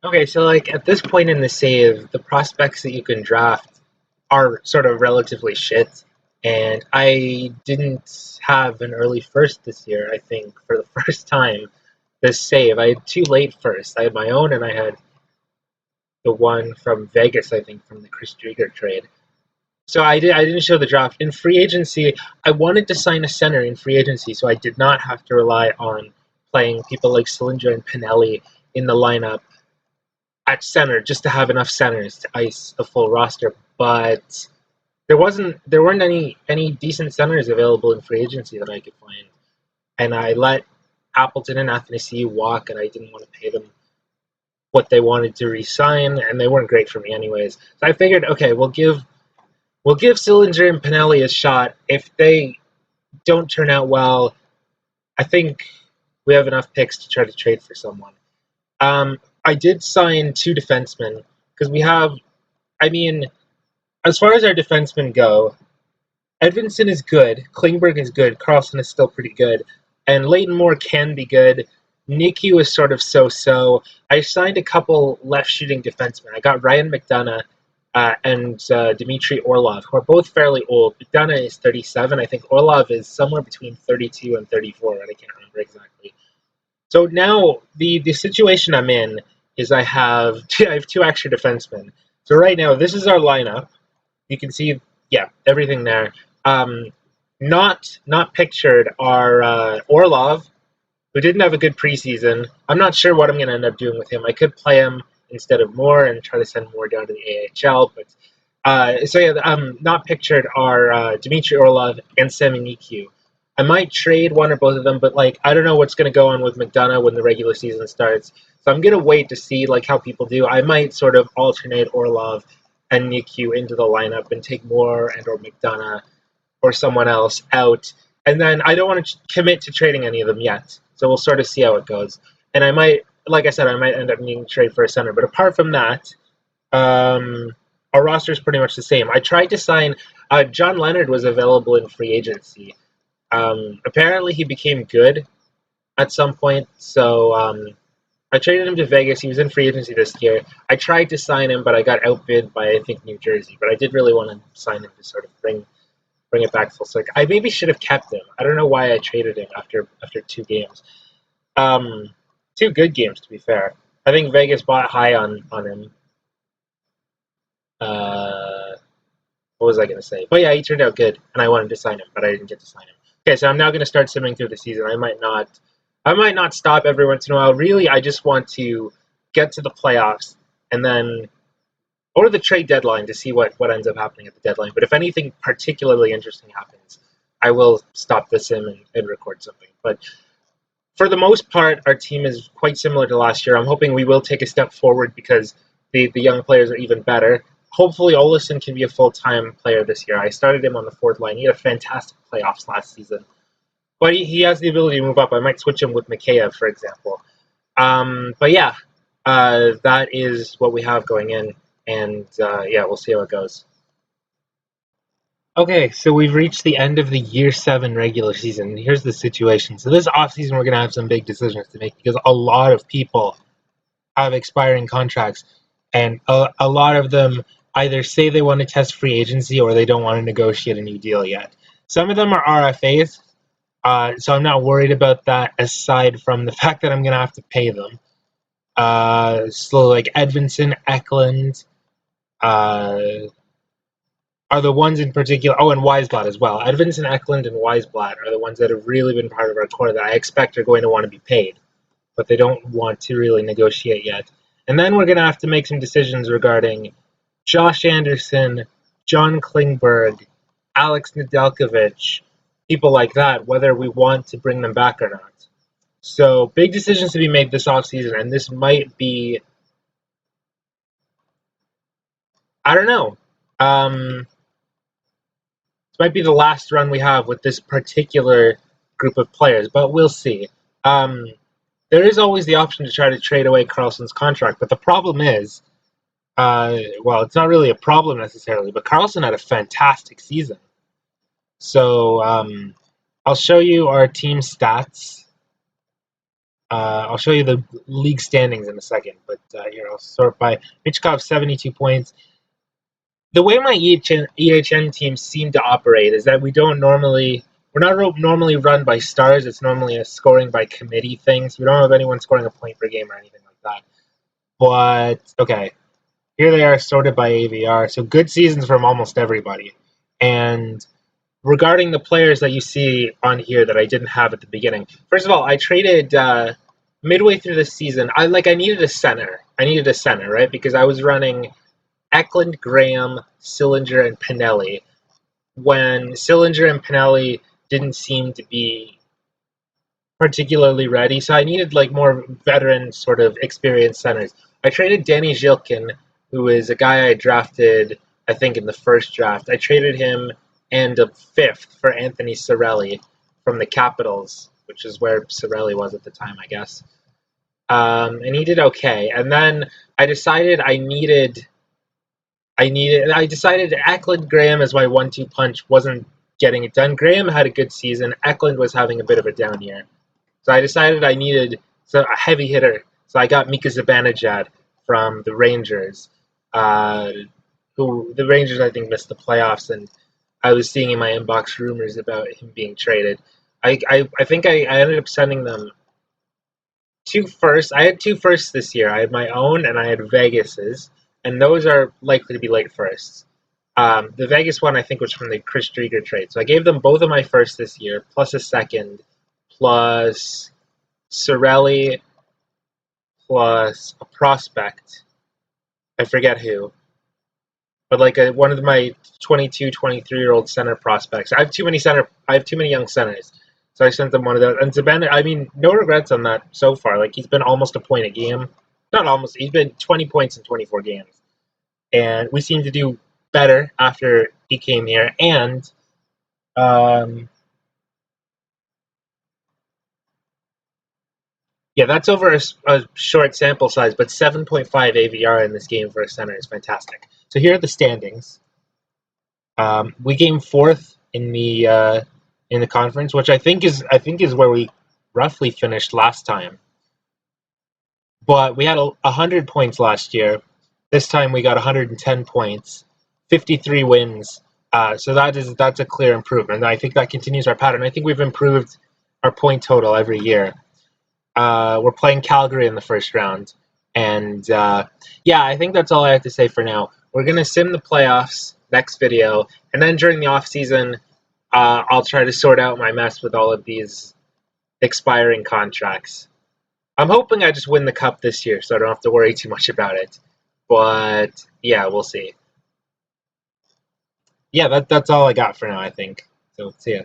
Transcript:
Okay, so like at this point in the save, the prospects that you can draft are sort of relatively shit. And I didn't have an early first this year, I think, for the first time this save. I had two late firsts. I had my own and I had the one from Vegas, I think, from the Chris Drieger trade. So I didn't show the draft. In free agency, I wanted to sign a center in free agency, so I did not have to rely on playing people like Sillinger and Pinelli in the lineup at center just to have enough centers to ice a full roster. But there weren't any decent centers available in free agency that I could find, and I let Appleton and Athanasiou walk, and I didn't want to pay them what they wanted to re-sign, and they weren't great for me anyways. So I figured, okay, we'll give Sillinger and Pinelli a shot. If they don't turn out well, I think we have enough picks to try to trade for someone. I did sign two defensemen because we have. I mean, as far as our defensemen go, Edvinsson is good, Klingberg is good, Carlson is still pretty good, and Leighton Moore can be good. Niku is sort of so-so. I signed a couple left-shooting defensemen. I got Ryan McDonough and Dmitry Orlov, who are both fairly old. McDonough is 37. I think Orlov is somewhere between 32 and 34, and I can't remember exactly. So now the situation I'm in is I have two extra defensemen. So right now this is our lineup. You can see, yeah, everything there. Um, not pictured are Orlov, who didn't have a good preseason. I'm not sure what I'm going to end up doing with him. I could play him instead of Moore and try to send Moore down to the AHL, but so yeah, not pictured are Dmitry Orlov and Semi Niku. I might trade one or both of them, but like I don't know what's going to go on with McDonough when the regular season starts. So I'm going to wait to see like how people do. I might sort of alternate Orlov and Niku into the lineup and take Moore and or McDonough or someone else out. And then I don't want to commit to trading any of them yet. So we'll sort of see how it goes. And I might, like I said, I might end up needing to trade for a center. But apart from that, our roster is pretty much the same. I tried to sign. John Leonard was available in free agency. Apparently, he became good at some point. So I traded him to Vegas. He was in free agency this year. I tried to sign him, but I got outbid by I think New Jersey. But I did really want to sign him to sort of bring it back full circle. I maybe should have kept him. I don't know why I traded him after two games. Um, Two good games to be fair. I think Vegas bought high on him. Uh, what was I going to say? But yeah, he turned out good, and I wanted to sign him, but I didn't get to sign him. Okay, so I'm now going to start simming through the season. I might not stop every once in a while. Really, I just want to get to the playoffs and then or the trade deadline to see what ends up happening at the deadline. But if anything particularly interesting happens, I will stop the sim and record something. But for the most part, our team is quite similar to last year. I'm hoping we will take a step forward because the young players are even better. Hopefully, Olison can be a full-time player this year. I started him on the fourth line. He had a fantastic playoffs last season. But he has the ability to move up. I might switch him with Mikheyev, for example. But yeah, that is what we have going in. And yeah, we'll see how it goes. Okay, so we've reached the end of the year 7 regular season. Here's the situation. So this offseason, we're going to have some big decisions to make because a lot of people have expiring contracts, and a lot of them either say they want to test free agency or they don't want to negotiate a new deal yet. Some of them are RFAs, so I'm not worried about that aside from the fact that I'm going to have to pay them. So like Edvinsson, Eklund, uh, are the ones in particular. Oh, and Weisblatt as well. Edvinsson, Eklund, and Weisblatt are the ones that have really been part of our core that I expect are going to want to be paid, but they don't want to really negotiate yet. And then we're going to have to make some decisions regarding Josh Anderson, John Klingberg, Alex Nedeljkovic, people like that, whether we want to bring them back or not. So big decisions to be made this offseason, and this might be, I don't know. This might be the last run we have with this particular group of players, but we'll see. Um, there is always the option to try to trade away Carlson's contract, but the problem is, well, it's not really a problem necessarily, but Carlson had a fantastic season. So I'll show you our team stats. I'll show you the league standings in a second, but here I'll sort by Michkov 72 points. The way my EHN teams seem to operate is that we're not normally run by stars. It's normally a scoring by committee thing. So we don't have anyone scoring a point per game or anything like that. But okay, here they are sorted by AVR. So good seasons from almost everybody. And regarding the players that you see on here that I didn't have at the beginning, first of all, I traded midway through the season. I needed a center. I needed a center, right? Because I was running Eklund, Graham, Sillinger, and Pinelli. When Sillinger and Pinelli didn't seem to be particularly ready, so I needed like more veteran, sort of experienced centers. I traded Danny Zhilkin, who is a guy I drafted, I think, in the first draft. I traded him and a fifth for Anthony Cirelli from the Capitals, which is where Cirelli was at the time, I guess. And he did okay. And then I decided I decided Eklund Graham as my 1-2 punch wasn't getting it done. Graham had a good season. Eklund was having a bit of a down year. So I decided I needed a heavy hitter. So I got Mika Zibanejad from the Rangers, who the Rangers I think missed the playoffs, and I was seeing in my inbox rumors about him being traded. I think I ended up sending them two firsts. I had two firsts this year. I had my own and I had Vegas's, and those are likely to be late firsts. The Vegas one I think was from the Chris Drieger trade. So I gave them both of my firsts this year, plus a second, plus Cirelli, plus a prospect. I forget who, but like one of my 22, 23-year-old center prospects. I have too many young centers. So I sent them one of those. And Zabana, I mean, no regrets on that so far. Like, he's been almost a point a game. Not almost. He's been 20 points in 24 games. And we seem to do better after he came here. And yeah, that's over a short sample size, but 7.5 AVR in this game for a center is fantastic. So here are the standings. We came fourth in the conference, which I think is where we roughly finished last time. But we had 100 points last year. This time we got 110 points, 53 wins. So that's a clear improvement. I think that continues our pattern. I think we've improved our point total every year. We're playing Calgary in the first round. And yeah, I think that's all I have to say for now. We're going to sim the playoffs next video. And then during the offseason, I'll try to sort out my mess with all of these expiring contracts. I'm hoping I just win the cup this year so I don't have to worry too much about it. But yeah, we'll see. Yeah, that's all I got for now, I think. So see ya.